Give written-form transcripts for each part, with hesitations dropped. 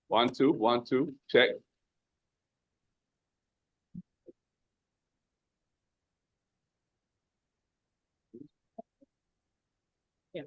1 2, check. Yeah.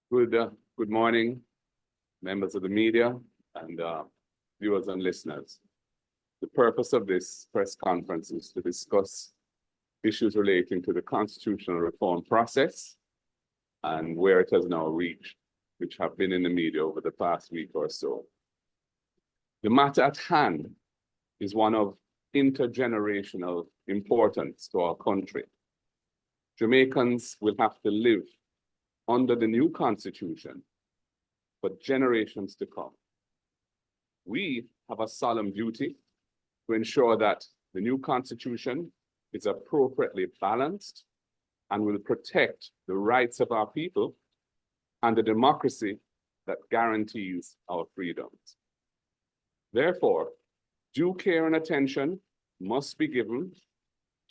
Good morning, members of the media and viewers and listeners. The purpose of this press conference is to discuss issues relating to the constitutional reform process and where it has now reached, which have been in the media over the past week or so. The matter at hand is one of intergenerational importance to our country. Jamaicans will have to live under the new constitution for generations to come. We have a solemn duty to ensure that the new constitution is appropriately balanced and will protect the rights of our people and the democracy that guarantees our freedoms. Therefore, due care and attention must be given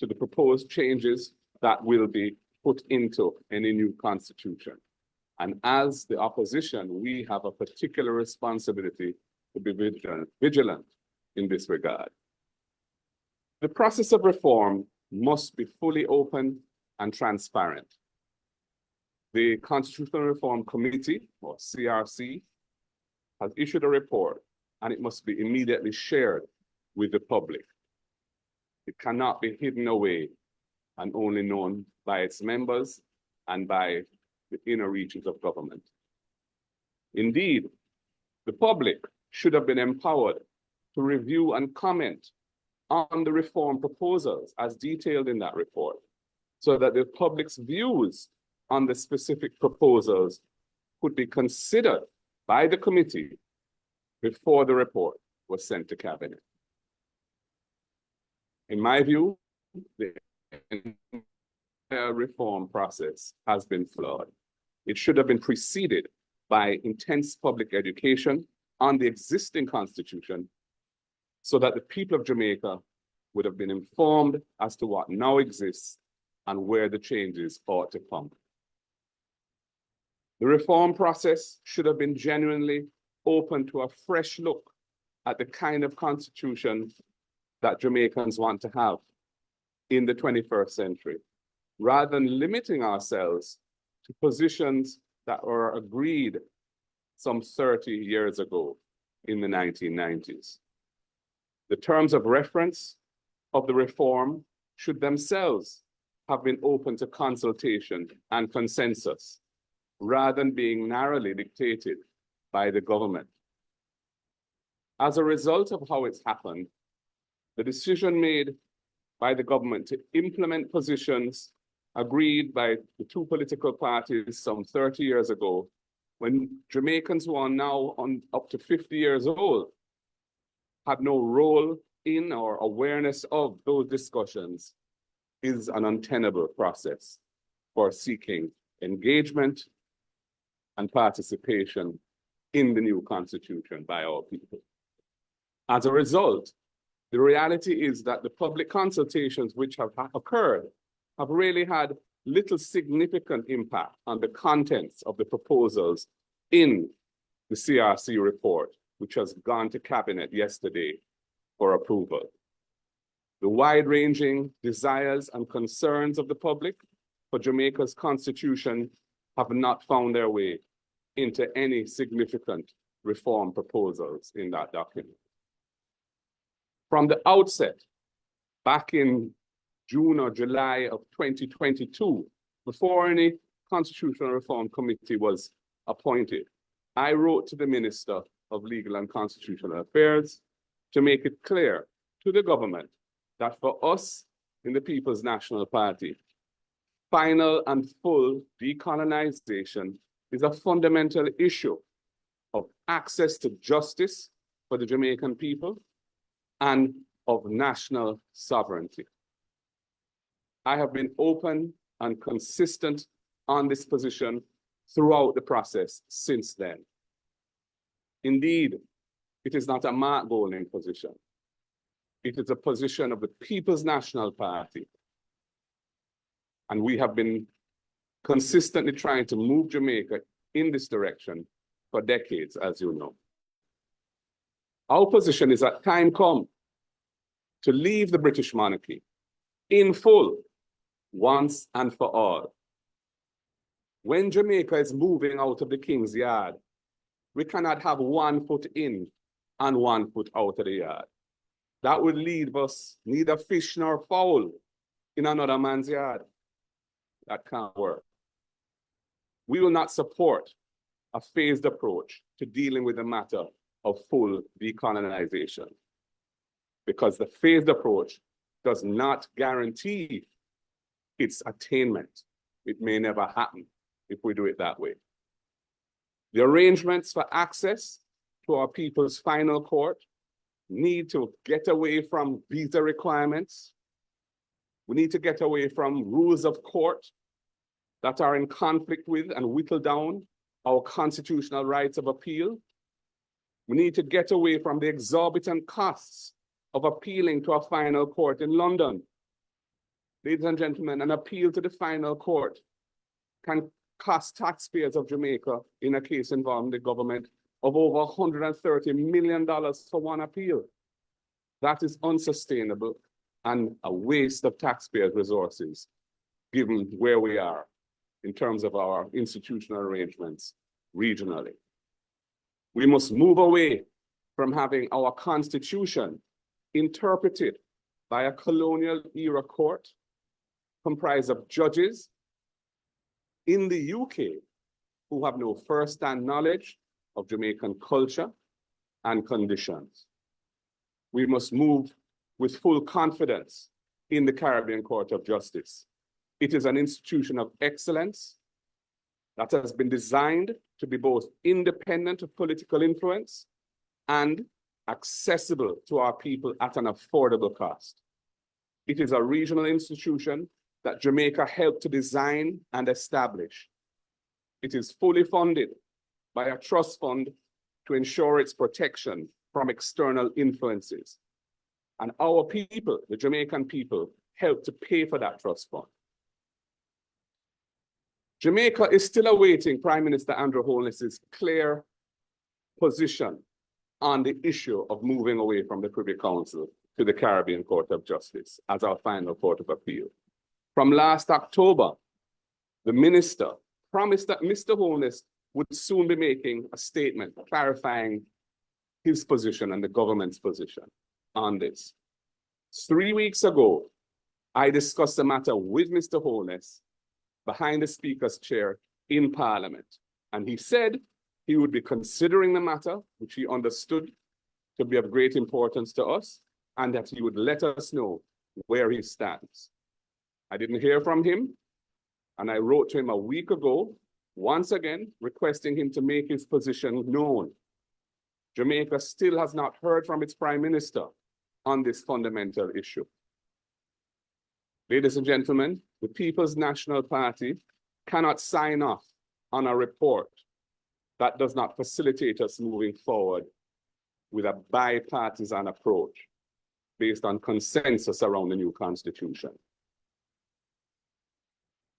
to the proposed changes that will be put into any new constitution. And as the opposition, we have a particular responsibility to be vigilant in this regard. The process of reform must be fully open and transparent. The Constitutional Reform Committee, or CRC, has issued a report, and it must be immediately shared with the public. It cannot be hidden away and only known by its members and by the inner reaches of government. Indeed, the public should have been empowered to review and comment on the reform proposals as detailed in that report, so that the public's views on the specific proposals could be considered by the committee before the report was sent to cabinet. In my view, the reform process has been flawed. It should have been preceded by intense public education on the existing constitution so that the people of Jamaica would have been informed as to what now exists and where the changes ought to come. The reform process should have been genuinely open to a fresh look at the kind of constitution that Jamaicans want to have in the 21st century, rather than limiting ourselves to positions that were agreed some 30 years ago in the 1990s. The terms of reference of the reform should themselves have been open to consultation and consensus, rather than being narrowly dictated by the government. As a result of how it's happened, the decision made by the government to implement positions agreed by the two political parties some 30 years ago, when Jamaicans who are now up to 50 years old have no role in or awareness of those discussions, is an untenable process for seeking engagement and participation in the new constitution by our people. As a result, the reality is that the public consultations which have occurred have really had little significant impact on the contents of the proposals in the CRC report, which has gone to Cabinet yesterday for approval. The wide-ranging desires and concerns of the public for Jamaica's constitution have not found their way into any significant reform proposals in that document. From the outset, back in June or July of 2022, before any Constitutional Reform Committee was appointed, I wrote to the Minister of Legal and Constitutional Affairs to make it clear to the government that for us in the People's National Party, final and full decolonization is a fundamental issue of access to justice for the Jamaican people and of national sovereignty. I have been open and consistent on this position throughout the process since then. Indeed, it is not a Mark Golding position. It is a position of the People's National Party. And we have been consistently trying to move Jamaica in this direction for decades, as you know. Our position is that time come to leave the British monarchy in full, once and for all. When Jamaica is moving out of the King's Yard, we cannot have 1 foot in and 1 foot out of the yard. That would leave us neither fish nor fowl in another man's yard. That can't work. We will not support a phased approach to dealing with the matter of full decolonization, because the phased approach does not guarantee its attainment. It may never happen if we do it that way. The arrangements for access to our people's final court need to get away from visa requirements. We need to get away from rules of court that are in conflict with and whittle down our constitutional rights of appeal. We need to get away from the exorbitant costs of appealing to a final court in London. Ladies and gentlemen, an appeal to the final court can cost taxpayers of Jamaica, in a case involving the government, of over $130 million for one appeal. That is unsustainable and a waste of taxpayers' resources, given where we are in terms of our institutional arrangements regionally. We must move away from having our constitution interpreted by a colonial-era court comprised of judges in the UK who have no first-hand knowledge of Jamaican culture and conditions. We must move with full confidence in the Caribbean Court of Justice. It is an institution of excellence that has been designed to be both independent of political influence and accessible to our people at an affordable cost. It is a regional institution that Jamaica helped to design and establish. It is fully funded by a trust fund to ensure its protection from external influences. And our people, the Jamaican people, helped to pay for that trust fund. Jamaica is still awaiting Prime Minister Andrew Holness's clear position on the issue of moving away from the Privy Council to the Caribbean Court of Justice as our final court of appeal. From last October, the minister promised that Mr. Holness would soon be making a statement clarifying his position and the government's position on this. 3 weeks ago, I discussed the matter with Mr. Holness behind the Speaker's chair in Parliament, and he said he would be considering the matter, which he understood to be of great importance to us, and that he would let us know where he stands. I didn't hear from him, and I wrote to him a week ago, once again, requesting him to make his position known. Jamaica still has not heard from its Prime Minister on this fundamental issue. Ladies and gentlemen, the People's National Party cannot sign off on a report that does not facilitate us moving forward with a bipartisan approach based on consensus around the new constitution.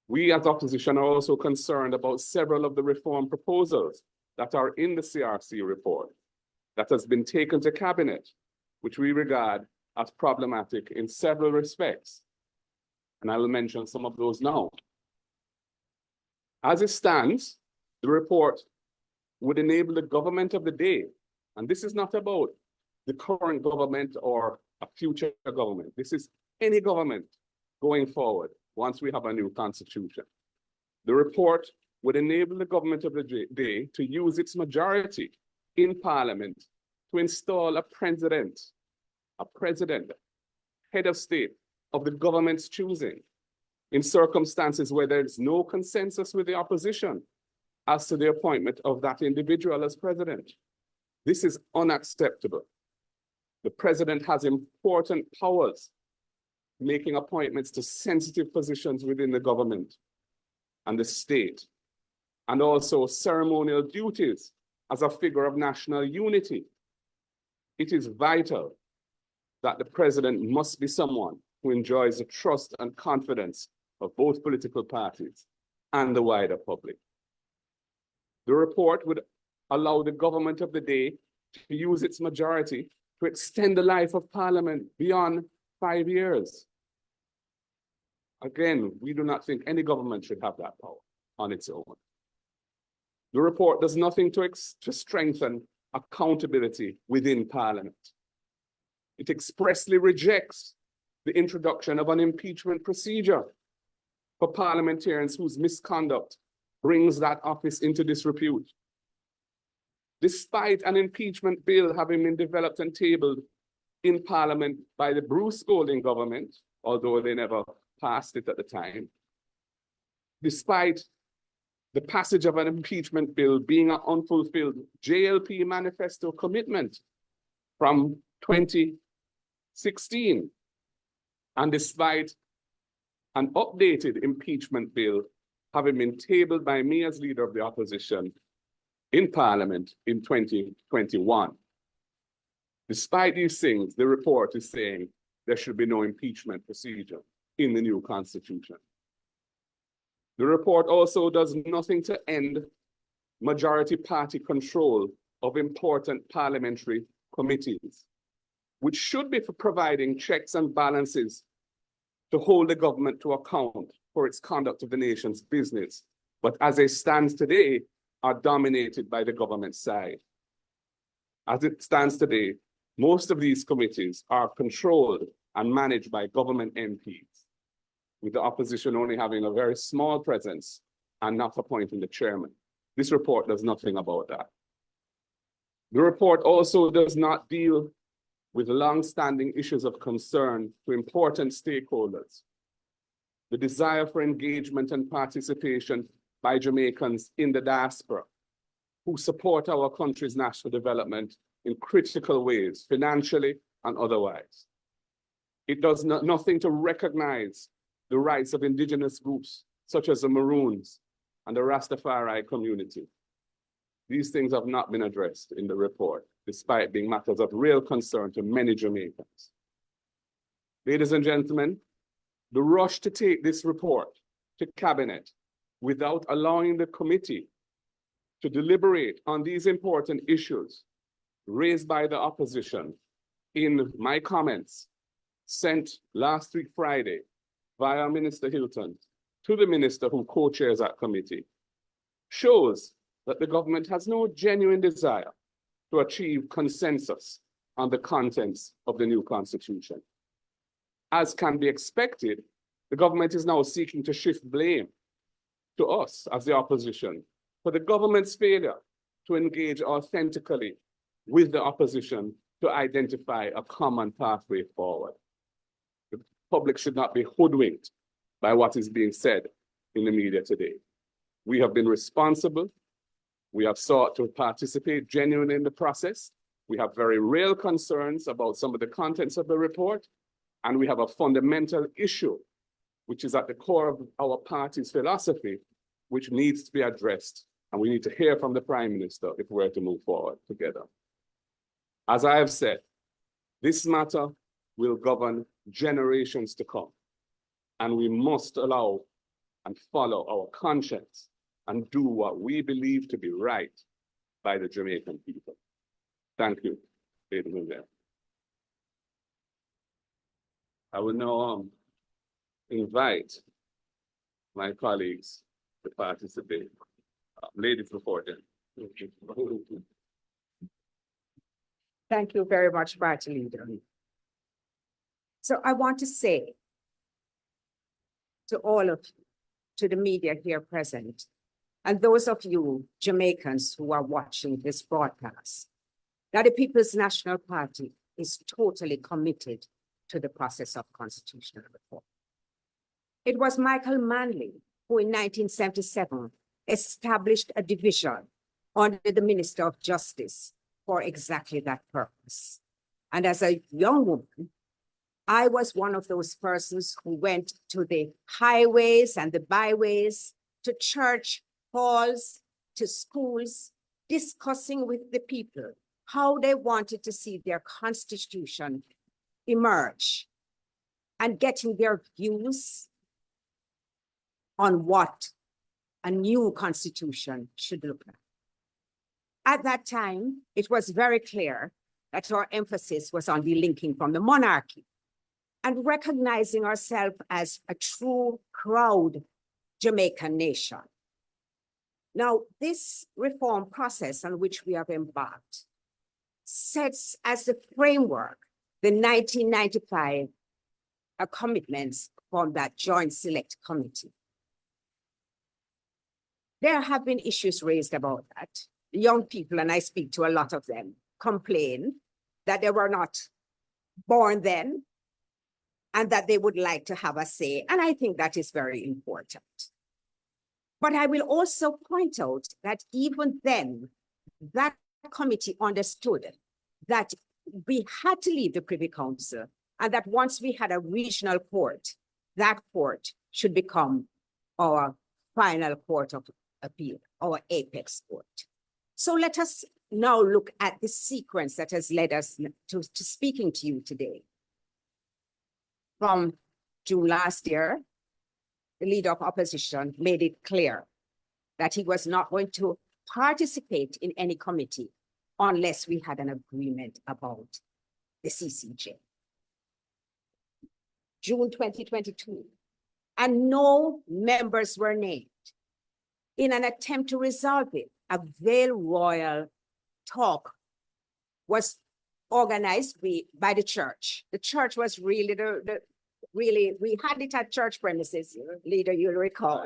We as opposition are also concerned about several of the reform proposals that are in the CRC report that has been taken to cabinet, which we regard as problematic in several respects. And I will mention some of those now. As it stands, the report would enable the government of the day, and this is not about the current government or a future government. This is any government going forward once we have a new constitution. The report would enable the government of the day to use its majority in Parliament to install a president, head of state of the government's choosing, in circumstances where there is no consensus with the opposition as to the appointment of that individual as president. This is unacceptable. The president has important powers, making appointments to sensitive positions within the government and the state, and also ceremonial duties as a figure of national unity. It is vital that the president must be someone who enjoys the trust and confidence of both political parties and the wider public. The report would allow the government of the day to use its majority to extend the life of Parliament beyond 5 years. Again, we do not think any government should have that power on its own. The report does nothing to strengthen accountability within Parliament. It expressly rejects the introduction of an impeachment procedure for parliamentarians whose misconduct brings that office into disrepute. Despite an impeachment bill having been developed and tabled in Parliament by the Bruce Golding government, although they never passed it at the time, despite the passage of an impeachment bill being an unfulfilled JLP manifesto commitment from 2016, and despite an updated impeachment bill having been tabled by me as leader of the opposition in Parliament in 2021. Despite these things, the report is saying there should be no impeachment procedure in the new constitution. The report also does nothing to end majority party control of important parliamentary committees, which should be for providing checks and balances to hold the government to account for its conduct of the nation's business, but as it stands today, are dominated by the government side. As it stands today, most of these committees are controlled and managed by government MPs, with the opposition only having a very small presence and not appointing the chairman. This report does nothing about that. The report also does not deal with long-standing issues of concern to important stakeholders. The desire for engagement and participation by Jamaicans in the diaspora who support our country's national development in critical ways, financially and otherwise. It does nothing to recognize the rights of indigenous groups such as the Maroons and the Rastafari community. These things have not been addressed in the report, despite being matters of real concern to many Jamaicans. Ladies and gentlemen, the rush to take this report to cabinet without allowing the committee to deliberate on these important issues raised by the opposition in my comments sent last week Friday via Minister Hilton to the minister who co-chairs that committee shows that the government has no genuine desire to achieve consensus on the contents of the new constitution. As can be expected, the government is now seeking to shift blame to us as the opposition for the government's failure to engage authentically with the opposition to identify a common pathway forward. public should not be hoodwinked by what is being said in the media today. We have been responsible. We have sought to participate genuinely in the process. We have very real concerns about some of the contents of the report, and we have a fundamental issue, which is at the core of our party's philosophy, which needs to be addressed. And we need to hear from the Prime Minister if we're to move forward together. As I have said, this matter will govern generations to come. And we must allow and follow our conscience and do what we believe to be right by the Jamaican people. Thank you, ladies and gentlemen. I will now invite my colleagues to participate. Ladies before them. Thank you very much, Party Leader. So I want to say to all of you, to the media here present, and those of you Jamaicans who are watching this broadcast, that the People's National Party is totally committed to the process of constitutional reform. It was Michael Manley who in 1977 established a division under the Minister of Justice for exactly that purpose. And as a young woman, I was one of those persons who went to the highways and the byways, to church halls, to schools, discussing with the people how they wanted to see their constitution emerge and getting their views on what a new constitution should look like. At that time, it was very clear that our emphasis was on delinking from the monarchy and recognizing ourselves as a true proud Jamaican nation. Now, this reform process on which we have embarked sets as the framework the 1995 commitments from that Joint Select Committee. There have been issues raised about that. Young people, and I speak to a lot of them, complain that they were not born then and that they would like to have a say. And I think that is very important. But I will also point out that even then, that committee understood that we had to leave the Privy Council and that once we had a regional court, that court should become our final court of appeal, our apex court. So let us now look at the sequence that has led us to speaking to you today. From June last year, the leader of opposition made it clear that he was not going to participate in any committee unless we had an agreement about the CCJ. June 2022, and no members were named. In an attempt to resolve it, a Vale Royal talk was organized by the church. The church was really we had it at church premises, Leader, you'll recall,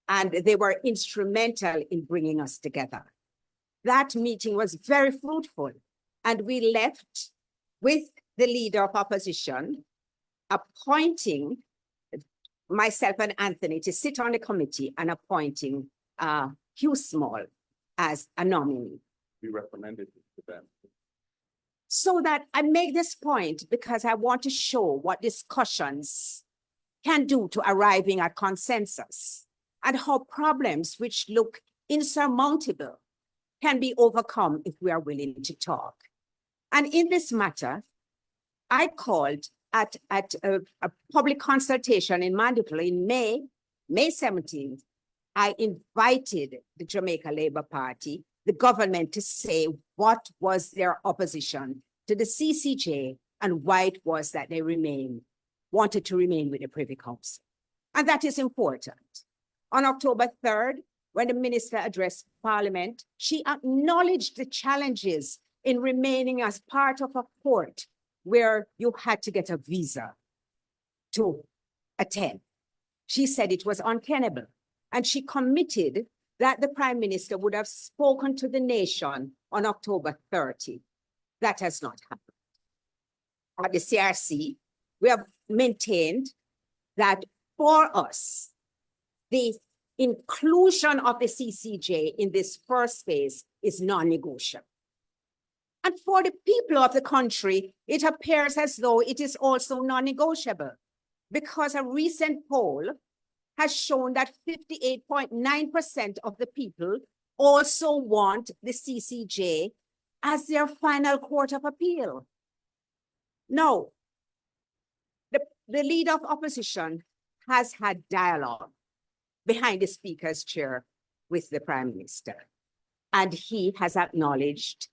and they were instrumental in bringing us together. That meeting was very fruitful, and we left with the leader of opposition appointing myself and Anthony to sit on the committee and appointing Hugh Small as a nominee. We recommended it to them. So that I make this point because I want to show what discussions can do to arriving at consensus and how problems which look insurmountable can be overcome if we are willing to talk. And in this matter, I called at a public consultation in Mandeville in May 17th. I invited the Jamaica Labour Party, the government, to say what was their opposition to the CCJ and why it was that they wanted to remain with the Privy Council. And that is important. On October 3rd, when the minister addressed Parliament, she acknowledged the challenges in remaining as part of a court where you had to get a visa to attend. She said it was untenable, and she committed that the Prime Minister would have spoken to the nation on October 30. That has not happened. At the CRC, we have maintained that for us, the inclusion of the CCJ in this first phase is non-negotiable. And for the people of the country, it appears as though it is also non-negotiable, because a recent poll has shown that 58.9% of the people also want the CCJ as their final court of appeal. Now, the leader of opposition has had dialogue behind the Speaker's chair with the Prime Minister, and he has acknowledged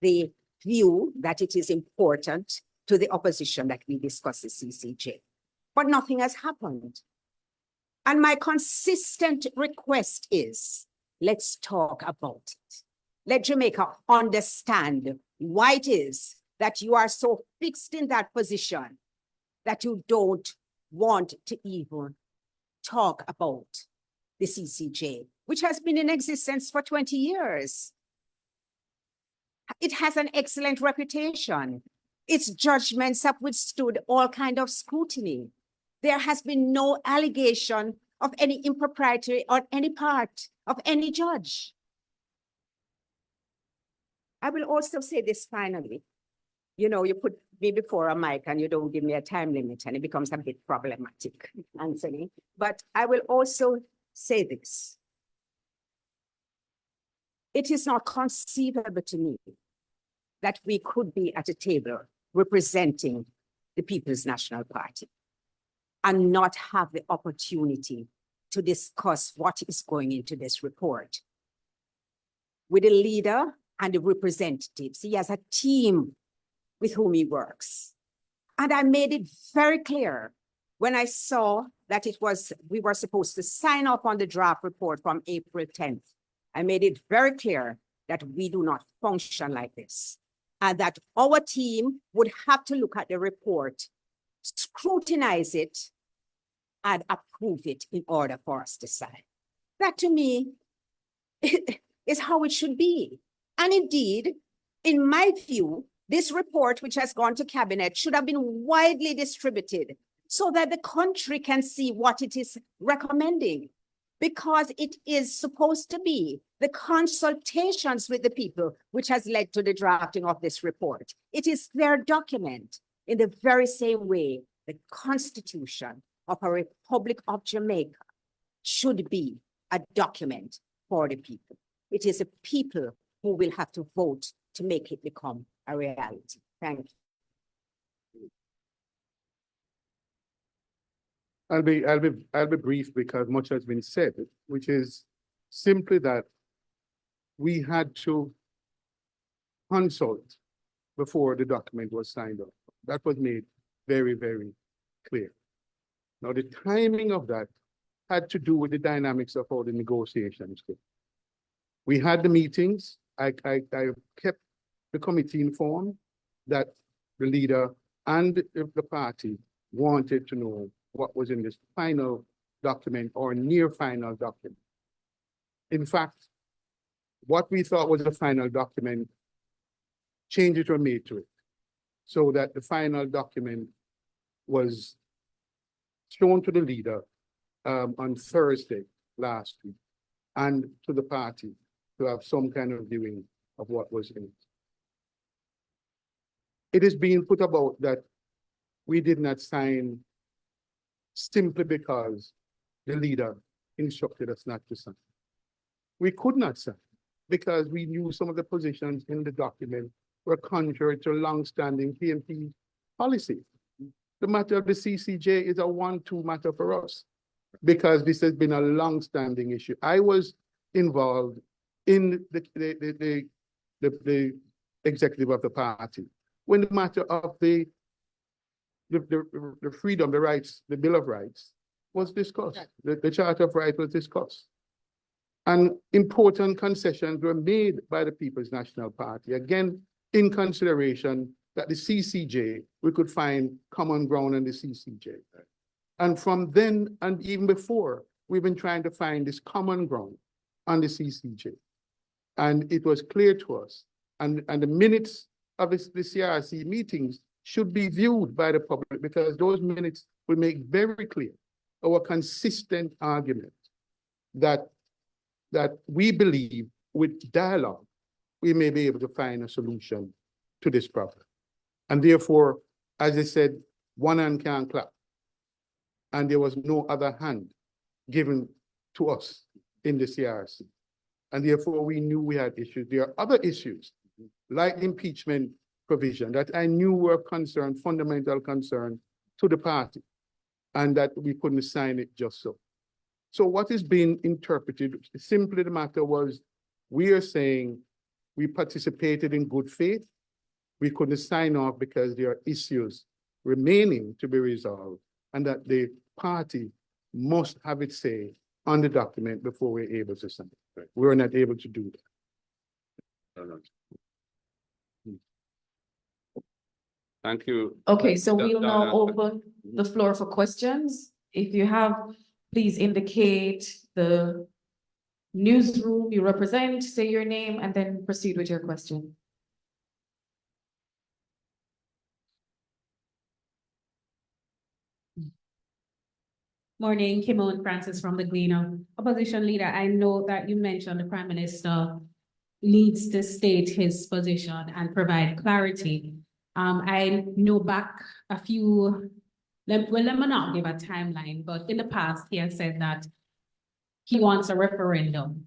the view that it is important to the opposition that we discuss the CCJ. But nothing has happened. And my consistent request is, let's talk about it. Let Jamaica understand why it is that you are so fixed in that position that you don't want to even talk about the CCJ, which has been in existence for 20 years. It has an excellent reputation. Its judgments have withstood all kinds of scrutiny. There has been no allegation of any impropriety on any part of any judge. I will also say this finally. You know, you put me before a mic and you don't give me a time limit and it becomes a bit problematic, Anthony. But I will also say this. It is not conceivable to me that we could be at a table representing the People's National Party and not have the opportunity to discuss what is going into this report with the leader and the representatives. He has a team with whom he works. And I made it very clear when I saw that we were supposed to sign off on the draft report from April 10th. I made it very clear that we do not function like this, and that our team would have to look at the report, scrutinize it, and approve it in order for us to sign. That to me is how it should be. And indeed, in my view, this report, which has gone to cabinet, should have been widely distributed so that the country can see what it is recommending, because it is supposed to be the consultations with the people which has led to the drafting of this report. It is their document in the very same way the Constitution of a Republic of Jamaica should be a document for the people. It is the people who will have to vote to make it become a reality. Thank you. I'll be brief because much has been said, which is simply that we had to consult before the document was signed off. That was made very, very clear. Now, the timing of that had to do with the dynamics of how the negotiations go. We had the meetings. I kept the committee informed that the leader and the party wanted to know what was in this final document or near final document. In fact, what we thought was the final document, changes were made to it so that the final document was shown to the leader on Thursday last week and to the party to have some kind of viewing of what was in it. It is being put about that we did not sign simply because the leader instructed us not to sign. We could not sign because we knew some of the positions in the document were contrary to long-standing PNP policy. The matter of the CCJ is a 1-2 matter for us because this has been a long-standing issue. I was involved in the executive of the party when the matter of the freedom, the rights, the Bill of Rights was discussed. The Charter of Rights was discussed. And important concessions were made by the People's National Party, again, in consideration that the CCJ, we could find common ground on the CCJ. And from then, and even before, we've been trying to find this common ground on the CCJ. And it was clear to us, and the minutes of the CRC meetings should be viewed by the public, because those minutes will make very clear our consistent argument that we believe with dialogue, we may be able to find a solution to this problem. And therefore, as I said, one hand can't clap. And there was no other hand given to us in the CRC. And therefore, we knew we had issues. There are other issues, like impeachment provision, that I knew were concern, fundamental concern to the party, and that we couldn't sign it just so. So what is being interpreted, simply the matter was, we are saying we participated in good faith. We couldn't sign off because there are issues remaining to be resolved, and that the party must have its say on the document before we're able to sign it. Right. We're not able to do that. Thank you. Okay, so Da- we'll now Donna. open the floor for questions. If you have, please indicate the newsroom you represent, say your name, and then proceed with your question. Morning, Kimon Francis from the Gleaner. Opposition leader, I know that you mentioned the Prime Minister needs to state his position and provide clarity. I know back a few, let me not give a timeline, but in the past, he has said that he wants a referendum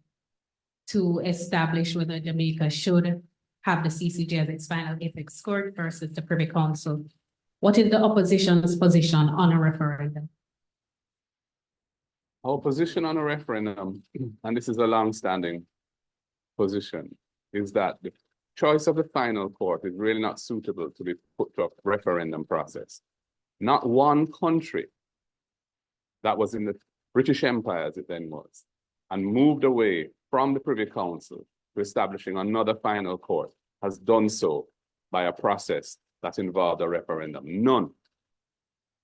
to establish whether Jamaica should have the CCJ as its final apex court versus the Privy Council. What is the opposition's position on a referendum? Our position on a referendum, and this is a long-standing position, is that the choice of the final court is really not suitable to be put to a referendum process. Not one country that was in the British Empire, as it then was, and moved away from the Privy Council to establishing another final court has done so by a process that involved a referendum. None.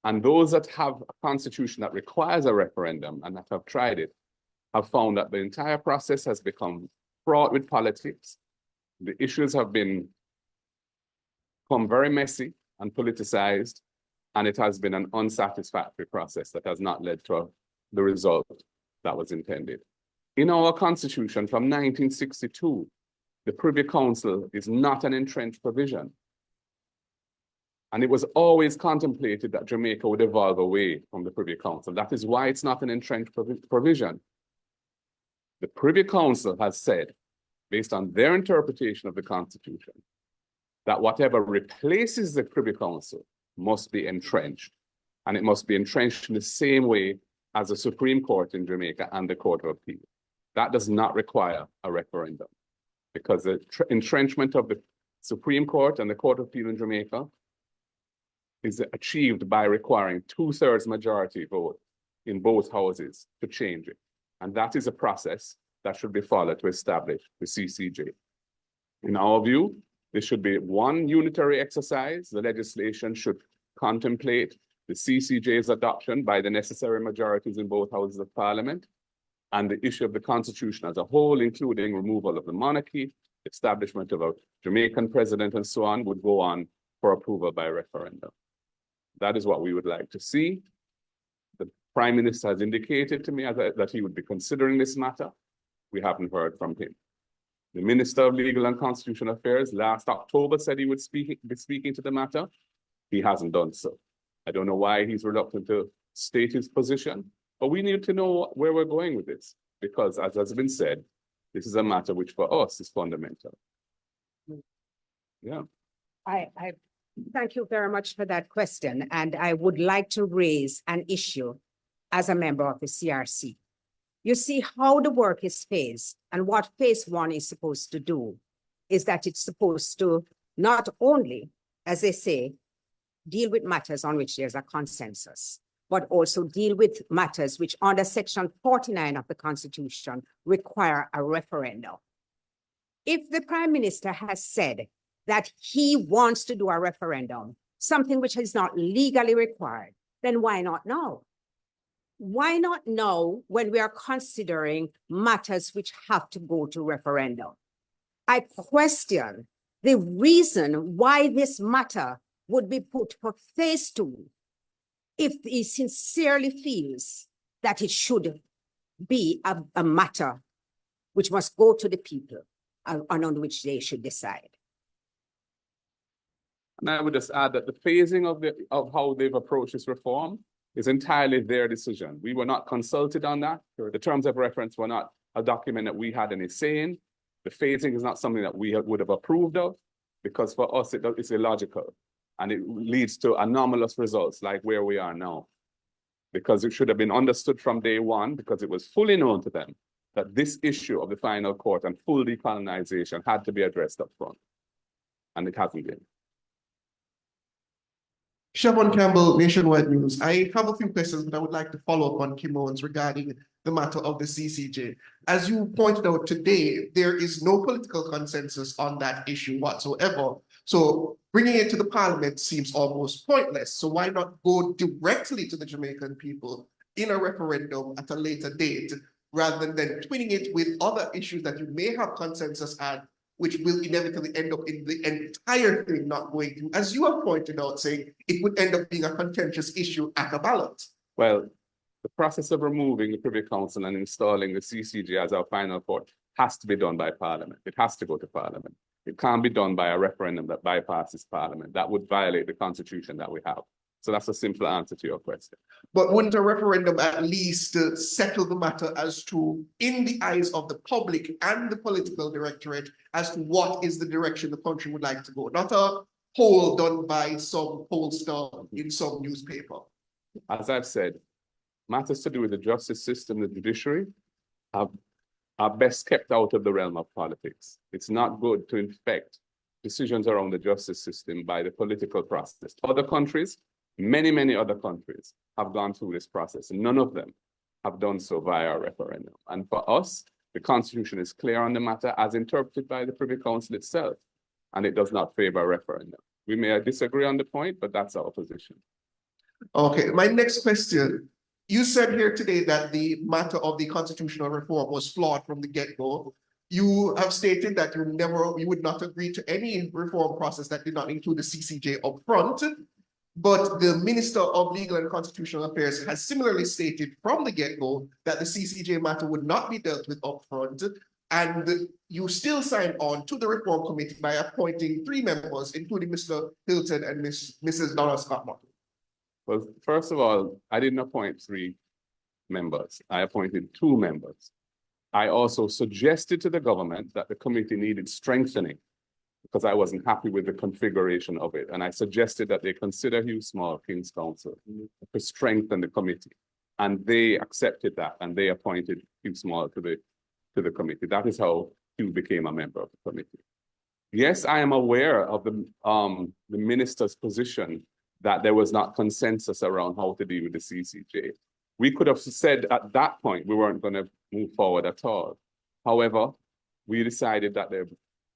And those that have a constitution that requires a referendum and that have tried it have found that the entire process has become fraught with politics. The issues have become very messy and politicized, and it has been an unsatisfactory process that has not led to the result that was intended. In our constitution from 1962, the Privy Council is not an entrenched provision. And it was always contemplated that Jamaica would evolve away from the Privy Council. That is why it's not an entrenched provision. The Privy Council has said, based on their interpretation of the Constitution, that whatever replaces the Privy Council must be entrenched. And it must be entrenched in the same way as the Supreme Court in Jamaica and the Court of Appeal. That does not require a referendum, because the entrenchment of the Supreme Court and the Court of Appeal in Jamaica is achieved by requiring 2/3 majority vote in both houses to change it. And that is a process that should be followed to establish the CCJ. In our view, this should be one unitary exercise. The legislation should contemplate the CCJ's adoption by the necessary majorities in both houses of Parliament, and the issue of the Constitution as a whole, including removal of the monarchy, establishment of a Jamaican president, and so on, would go on for approval by referendum. That is what we would like to see. The Prime Minister has indicated to me that he would be considering this matter. We haven't heard from him. The Minister of Legal and Constitutional Affairs last October said he would be speaking to the matter. He hasn't done so. I don't know why he's reluctant to state his position, but we need to know where we're going with this, because as has been said, this is a matter which for us is fundamental. Yeah. I thank you very much for that question. And I would like to raise an issue as a member of the CRC. You see how the work is phased, and what phase one is supposed to do is that it's supposed to not only, as they say, deal with matters on which there's a consensus, but also deal with matters which under Section 49 of the Constitution require a referendum. If the Prime Minister has said that he wants to do a referendum, something which is not legally required, then why not now? Why not now when we are considering matters which have to go to referendum? I question the reason why this matter would be put for phase 2 if he sincerely feels that it should be a matter which must go to the people and on which they should decide. And I would just add that the phasing of how they've approached this reform is entirely their decision. We were not consulted on that. The terms of reference were not a document that we had any say in. The phasing is not something that we would have approved of, because for us it's illogical and it leads to anomalous results like where we are now. Because it should have been understood from day one, because it was fully known to them that this issue of the final court and full decolonization had to be addressed up front. And it hasn't been. Siobhan Campbell, Nationwide News. I have a few questions, but I would like to follow up on Kimon's regarding the matter of the CCJ. As you pointed out today, there is no political consensus on that issue whatsoever. So bringing it to the parliament seems almost pointless. So why not go directly to the Jamaican people in a referendum at a later date, rather than twinning it with other issues that you may have consensus at, which will inevitably end up in the entire thing not going through, as you have pointed out, saying it would end up being a contentious issue at a ballot? Well, the process of removing the Privy Council and installing the CCJ as our final court has to be done by Parliament. It has to go to Parliament. It can't be done by a referendum that bypasses Parliament. That would violate the Constitution that we have. So that's a simple answer to your question. But wouldn't a referendum at least settle the matter as to, in the eyes of the public and the political directorate, as to what is the direction the country would like to go? Not a poll done by some pollster in some newspaper. As I've said, matters to do with the justice system, the judiciary, are best kept out of the realm of politics. It's not good to infect decisions around the justice system by the political process. Other countries, many other countries have gone through this process, and none of them have done so via a referendum. And for us, the Constitution is clear on the matter as interpreted by the Privy Council itself, and it does not favor a referendum. We may disagree on the point, but that's our position. Okay, my next question. You said here today that the matter of the constitutional reform was flawed from the get-go. You have stated that you would not agree to any reform process that did not include the CCJ up front. But the Minister of Legal and Constitutional Affairs has similarly stated from the get-go that the CCJ matter would not be dealt with upfront, and you still signed on to the Reform Committee by appointing 3 members, including Mr. Hilton and Mrs. Donna Scott-Martin. Well, first of all, I didn't appoint 3 members. I appointed 2 members. I also suggested to the government that the committee needed strengthening, because I wasn't happy with the configuration of it. And I suggested that they consider Hugh Small, King's Counsel, to strengthen the committee. And they accepted that, and they appointed Hugh Small to the committee. That is how Hugh became a member of the committee. Yes, I am aware of the minister's position that there was not consensus around how to deal with the CCJ. We could have said at that point we weren't going to move forward at all. However, we decided that the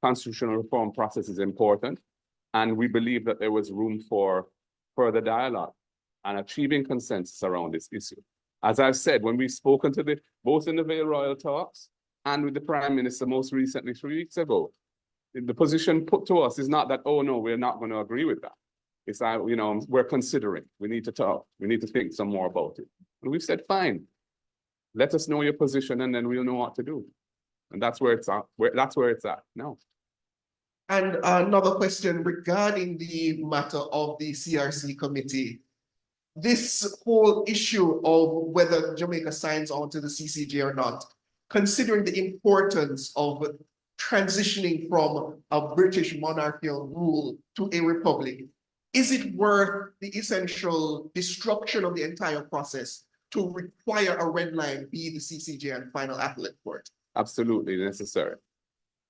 constitutional reform process is important, and we believe that there was room for further dialogue and achieving consensus around this issue. As I've said, when we've spoken to both in the Vale Royal talks and with the Prime Minister most recently 3 weeks ago, the position put to us is not that, oh no, we're not going to agree with that. It's that, we're considering, we need to talk, we need to think some more about it. And we've said, fine, let us know your position and then we'll know what to do. And that's where it's at. That's where it's at now. And another question regarding the matter of the CRC committee. This whole issue of whether Jamaica signs on to the CCJ or not, considering the importance of transitioning from a British monarchical rule to a republic, is it worth the essential destruction of the entire process to require a red line be the CCJ and final appellate court? Absolutely necessary.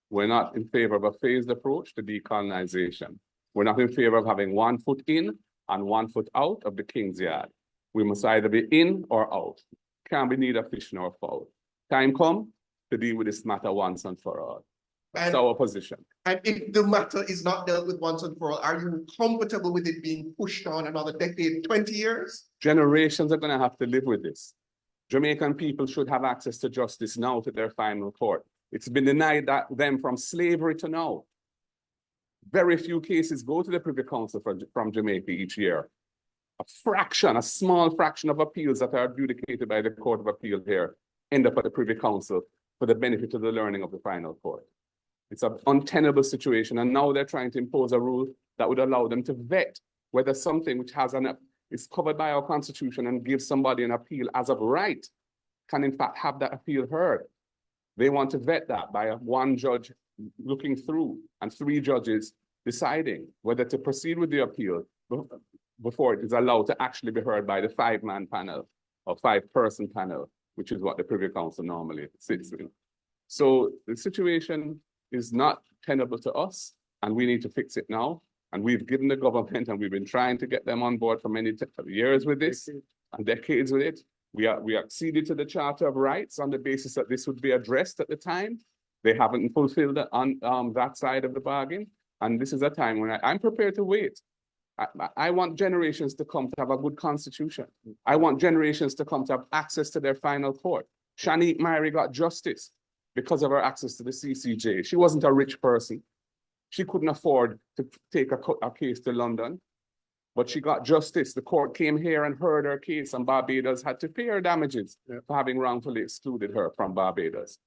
We're not in favor of a phased approach to decolonization. We're not in favor of having 1 foot in and 1 foot out of the King's Yard. We must either be in or out. Can't be neither fish nor fowl. Time come to deal with this matter once and for all. That's our position. And if the matter is not dealt with once and for all, are you comfortable with it being pushed on another decade, 20 years? Generations are going to have to live with this. Jamaican people should have access to justice now to their final court. It's been denied them from slavery to now. Very few cases go to the Privy Council from Jamaica each year. A small fraction of appeals that are adjudicated by the Court of Appeal here end up at the Privy Council for the benefit of the learning of the final court. It's an untenable situation, and now they're trying to impose a rule that would allow them to vet whether something which is covered by our Constitution and gives somebody an appeal as of right can in fact have that appeal heard. They want to vet that by one judge looking through and 3 judges deciding whether to proceed with the appeal before it is allowed to actually be heard by the 5-man panel or 5-person panel, which is what the Privy Council normally sits in. So the situation is not tenable to us, and we need to fix it now. And we've given the government, and we've been trying to get them on board for many years with this and decades with it. We acceded to the Charter of Rights on the basis that this would be addressed at the time. They haven't fulfilled on that side of the bargain. And this is a time when I'm prepared to wait. I want generations to come to have a good constitution. I want generations to come to have access to their final court. Shanique Myrie got justice because of her access to the CCJ. She wasn't a rich person. She couldn't afford to take a case to London, but she got justice. The court came here and heard her case, and Barbados had to pay her damages for having wrongfully excluded her from Barbados.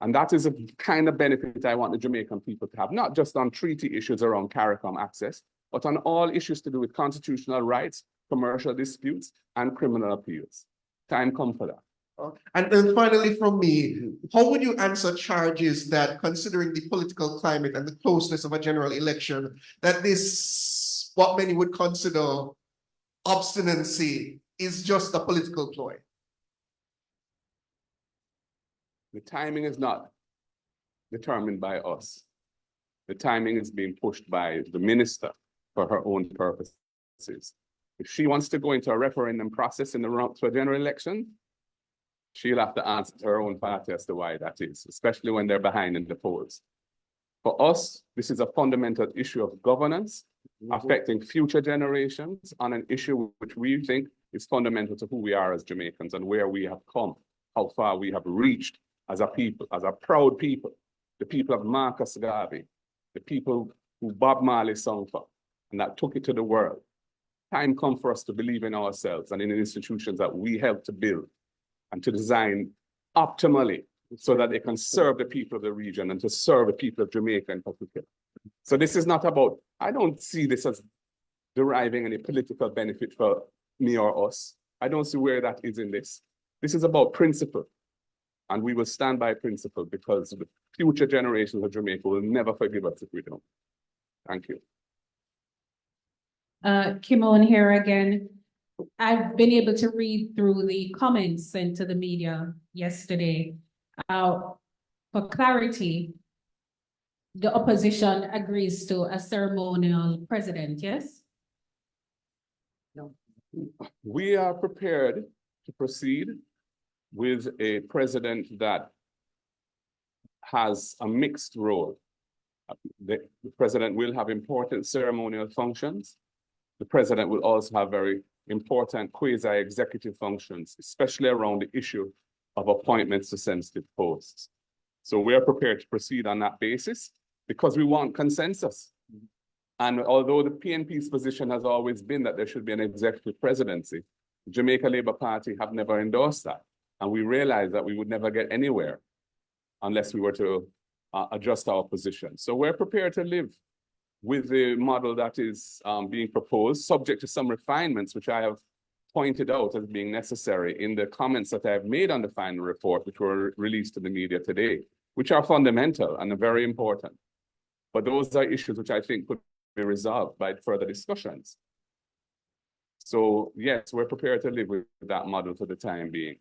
And that is a kind of benefit I want the Jamaican people to have, not just on treaty issues around CARICOM access, but on all issues to do with constitutional rights, commercial disputes, and criminal appeals. Time come for that. And then finally from me, how would you answer charges that, considering the political climate and the closeness of a general election, that this, what many would consider obstinacy, is just a political ploy? The timing is not determined by us. The timing is being pushed by the minister for her own purposes. If she wants to go into a referendum process in the run to a general election, she'll have to answer to her own party as to why that is, especially when they're behind in the polls. For us, this is a fundamental issue of governance affecting future generations on an issue which we think is fundamental to who we are as Jamaicans and where we have come, how far we have reached as a people, as a proud people, the people of Marcus Garvey, the people who Bob Marley sung for, and that took it to the world. Time comes for us to believe in ourselves and in the institutions that we helped to build and to design optimally so that they can serve the people of the region and to serve the people of Jamaica in particular. So this is not about, I don't see this as deriving any political benefit for me or us. I don't see where that is in this. This is about principle. And we will stand by principle because the future generations of Jamaica will never forgive us if we don't. Thank you. Kimon here again. I've been able to read through the comments sent to the media yesterday. For clarity, the opposition agrees to a ceremonial president, yes? No. We are prepared to proceed with a president that has a mixed role. The president will have important ceremonial functions. The president will also have very important quasi-executive functions, especially around the issue of appointments to sensitive posts. So we are prepared to proceed on that basis because we want consensus. And although the PNP's position has always been that there should be an executive presidency, the Jamaica Labour Party have never endorsed that. And we realized that we would never get anywhere unless we were to adjust our position. So we're prepared to live with the model that is being proposed, subject to some refinements, which I have pointed out as being necessary in the comments that I have made on the final report, which were released to the media today, which are fundamental and very important. But those are issues which I think could be resolved by further discussions. So yes, we're prepared to live with that model for the time being.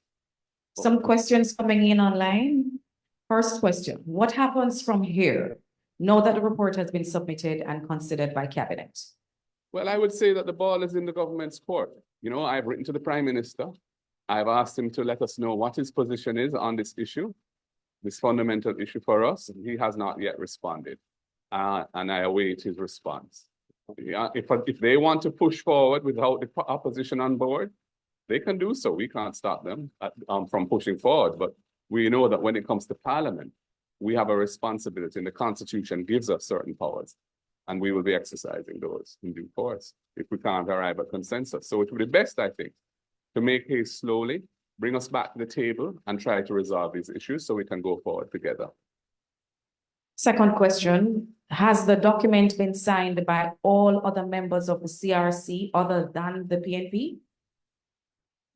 Some questions coming in online. First question, what happens from here now that the report has been submitted and considered by cabinet? Well, I would say that the ball is in the government's court. You know, I've written to the Prime Minister. I've asked him to let us know what his position is on this issue, this fundamental issue for us. He has not yet responded, and I await his response. If they want to push forward without the opposition on board, they can do so. We can't stop them from pushing forward, but we know that when it comes to Parliament, we have a responsibility, and the Constitution gives us certain powers. And we will be exercising those in due course if we can't arrive at consensus. So it would be best, I think, to make haste slowly, bring us back to the table and try to resolve these issues so we can go forward together. Second question, has the document been signed by all other members of the CRC other than the PNP?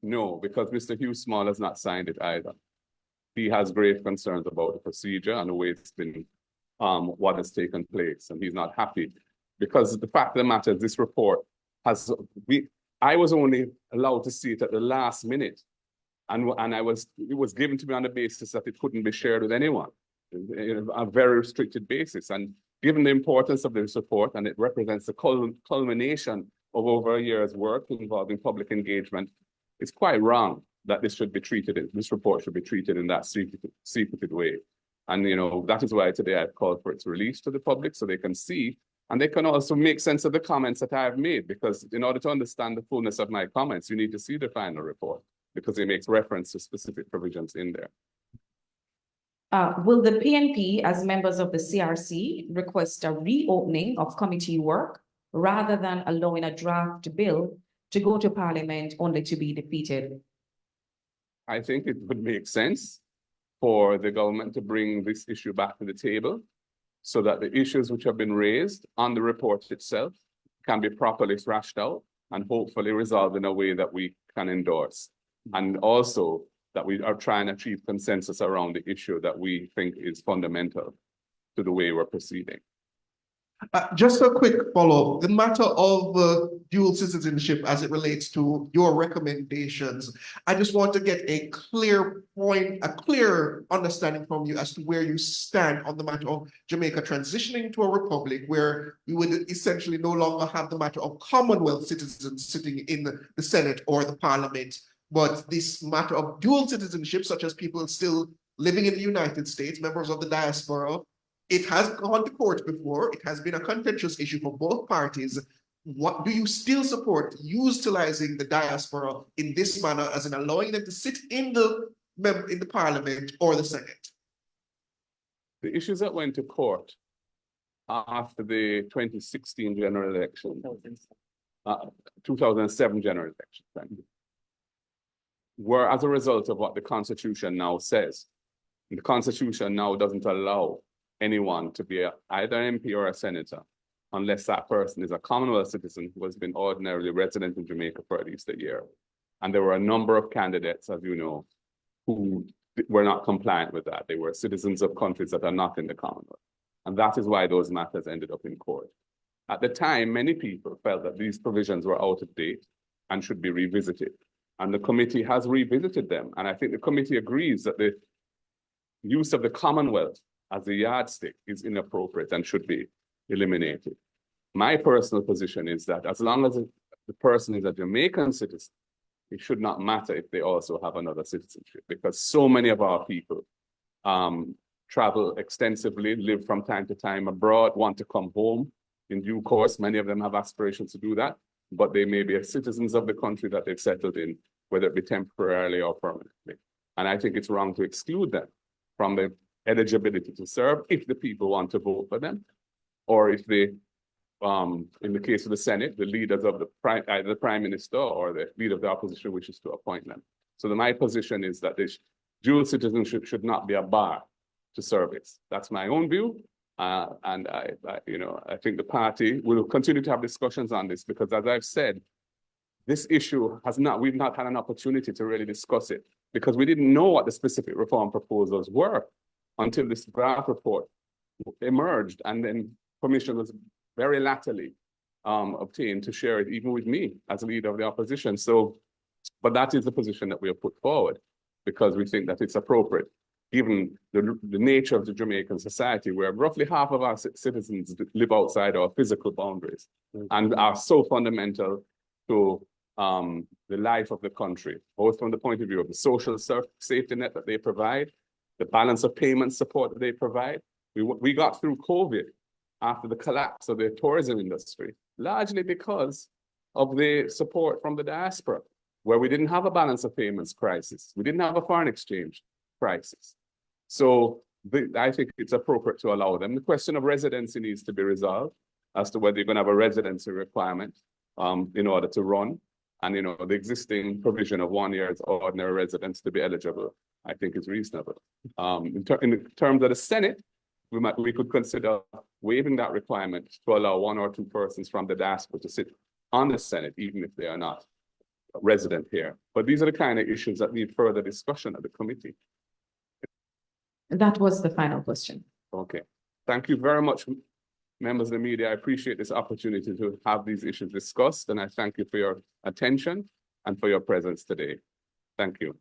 No, because Mr. Hugh Small has not signed it either. He has grave concerns about the procedure and the way it's been, what has taken place, and he's not happy. Because the fact of the matter is this report has, I was only allowed to see it at the last minute. And it was given to me on the basis that it couldn't be shared with anyone, in a very restricted basis. And given the importance of this report, and it represents the culmination of over a year's work involving public engagement, it's quite wrong that this report should be treated in that secreted way. And that is why today I've called for its release to the public so they can see, and they can also make sense of the comments that I have made, because in order to understand the fullness of my comments, you need to see the final report, because it makes reference to specific provisions in there. Will the PNP, as members of the CRC, request a reopening of committee work rather than allowing a draft bill to go to Parliament only to be defeated? I think it would make sense for the government to bring this issue back to the table so that the issues which have been raised on the report itself can be properly thrashed out and hopefully resolved in a way that we can endorse. And also that we are trying to achieve consensus around the issue that we think is fundamental to the way we're proceeding. Just a quick follow-up. The matter of dual citizenship as it relates to your recommendations, I just want to get a clear point, a clear understanding from you as to where you stand on the matter of Jamaica transitioning to a republic where we would essentially no longer have the matter of Commonwealth citizens sitting in the Senate or the Parliament, but this matter of dual citizenship, such as people still living in the United States, members of the diaspora. It has gone to court before. It has been a contentious issue for both parties. What do you still support utilizing the diaspora in this manner, as in allowing them to sit in the Parliament or the Senate? The issues that went to court after the 2016 general election, 2007 general election, were as a result of what the Constitution now says. And the Constitution now doesn't allow anyone to be either an MP or a senator unless that person is a Commonwealth citizen who has been ordinarily resident in Jamaica for at least a year. And there were a number of candidates, as you know, who were not compliant with that. They were citizens of countries that are not in the Commonwealth. And that is why those matters ended up in court. At the time, many people felt that these provisions were out of date and should be revisited. And the committee has revisited them. And I think the committee agrees that the use of the Commonwealth as a yardstick is inappropriate and should be eliminated. My personal position is that as long as the person is a Jamaican citizen, it should not matter if they also have another citizenship, because so many of our people travel extensively, live from time to time abroad, want to come home in due course. Many of them have aspirations to do that, but they may be citizens of the country that they've settled in, whether it be temporarily or permanently. And I think it's wrong to exclude them from the eligibility to serve if the people want to vote for them, or if they, in the case of the Senate, the leaders of either the Prime Minister or the leader of the opposition wishes to appoint them. So my position is that this dual citizenship should not be a bar to service. That's my own view, and I think the party will continue to have discussions on this, because as I've said, this issue we've not had an opportunity to really discuss it, because we didn't know what the specific reform proposals were until this draft report emerged, and then permission was very latterly obtained to share it even with me as leader of the opposition. So, but that is the position that we have put forward, because we think that it's appropriate, given the nature of the Jamaican society, where roughly half of our citizens live outside our physical boundaries and are so fundamental to the life of the country, both from the point of view of the social safety net that they provide, the balance of payment support that they provide. We got through COVID after the collapse of the tourism industry, largely because of the support from the diaspora, where we didn't have a balance of payments crisis. We didn't have a foreign exchange crisis. So I think it's appropriate to allow them. The question of residency needs to be resolved. as to whether you're going to have a residency requirement in order to run. And, you know, the existing provision of 1 year's ordinary residence to be eligible, I think is reasonable. In terms of the Senate, we could consider waiving that requirement to allow 1 or 2 persons from the diaspora to sit on the Senate, even if they are not resident here. But these are the kind of issues that need further discussion at the committee. That was the final question. Okay. Thank you very much, members of the media. I appreciate this opportunity to have these issues discussed, and I thank you for your attention and for your presence today. Thank you.